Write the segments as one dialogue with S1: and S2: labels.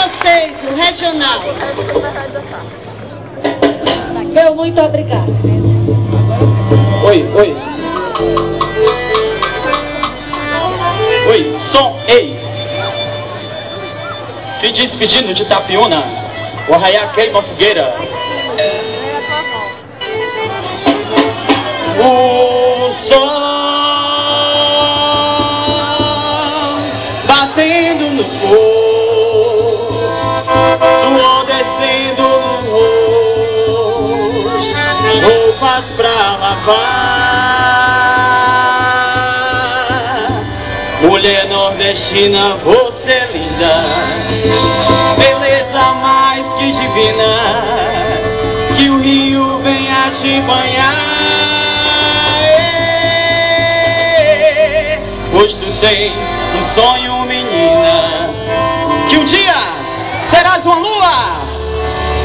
S1: vocês, o regional.
S2: Meu muito obrigada.
S3: Oi, oi. Oi, som, ei. Se despedindo de Itapiúna, o arraiá queima a fogueira. O sol batendo no fogo, suor descendo no rosto, roupas pra lavar. Mulher nordestina, você é linda, beleza mais que divina, que o rio venha te banhar. Pois tu tens um sonho, menina, que um dia serás uma lua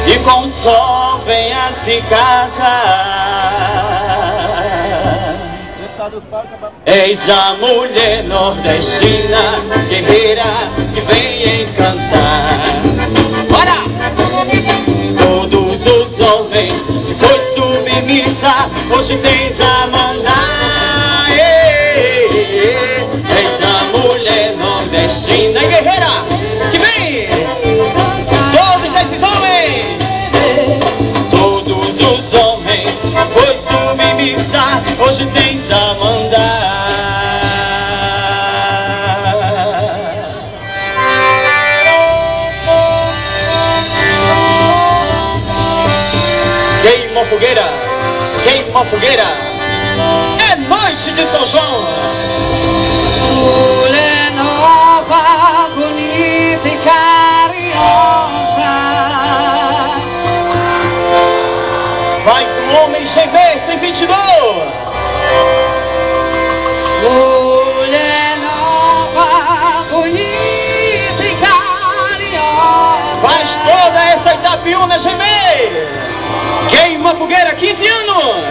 S3: e com o sol venha se casar. Eis a mulher nordestina, guerreira, que vem encantar. Bora! Todos os homens que foi submissa, hoje tens a mandar. Eis a mulher nordestina, guerreira, que vem! Todos esses homens! Todos os homens foi submissa, hoje tens a mandar. Queima a fogueira, queima a fogueira, é noite de São João.
S2: Mulher nova, bonita e carinhosa,
S3: Vai com homem gemer sem pedir dor.
S2: mulher nova, bonita e carinhosa,
S3: Faz toda essa Itapiúna gemer. Queima a fogueira, 15 anos.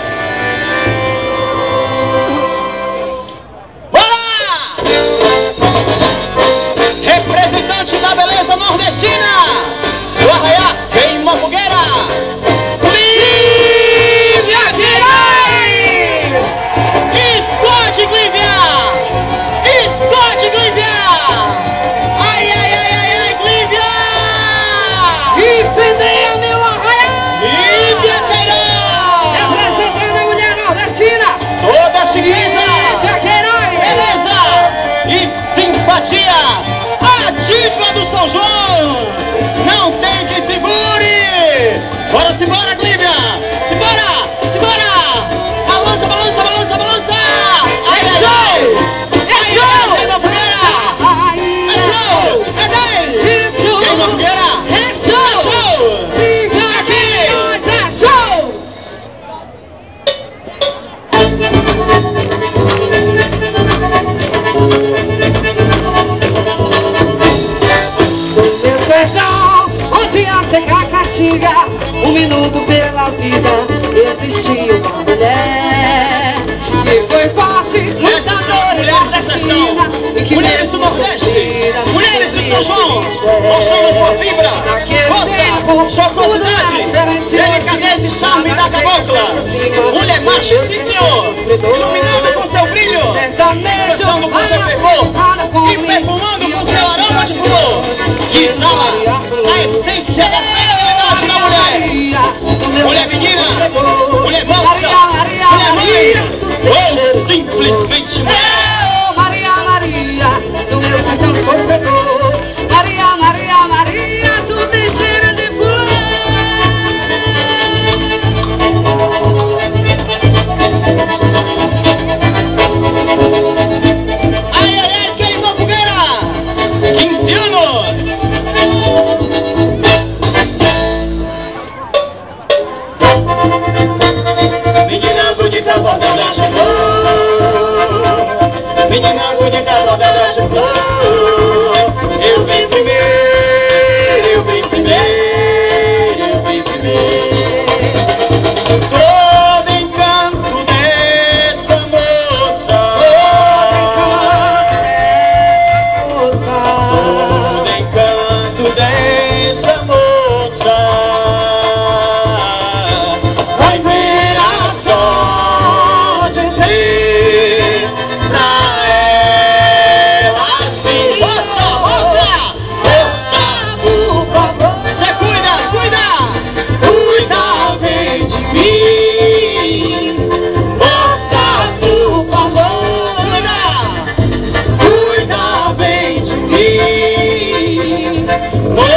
S3: Representante da beleza nordestina, do arraiá queima a fogueira, Glívia Guirai! Esconde, Glívia! Esconde, Glívia! Ai, ai, ai, ai, ai, Glívia!
S2: incendeia meu arraial!
S3: Glívia Queiroz!
S2: Representando a mulher nordestina,
S3: Toda a chiqueza!
S2: Glívia Queiroz!
S3: Beleza e simpatia! A diva do São João! Não tem que segure! Bora, simbora, Glívia! Simbora! Simbora! Balança, balança, balança, balança! Ai, ai, ai! É show! Queima a fogueira! É show! É 10! Queima a fogueira! É show! Aqui!
S2: Meu perdão, onde a terra castiga, um minuto pela vida, existia uma mulher que foi forte, lutadora, assassina, e que
S3: Mulheres do Nordeste! Mulheres do São João! Mostrando sua fibra! Força! Sua qualidade! Delicadeza e charme da cabocla! Mulher macho, sim senhor! Iluminando com seu brilho! Dançando com seu fervor! E perfumando com seu aroma de flor! Que exala a essência da personalidade da mulher! Mulher menina! Mulher moça! Mulher mãe! Ou simplesmente mulher!
S2: Maria, Maria, do meu coração sofredor. Maria, Maria, Maria, tu tens cheiro de flor.
S3: Ai, ai, ai, queima a fogueira! 15 anos! Mulher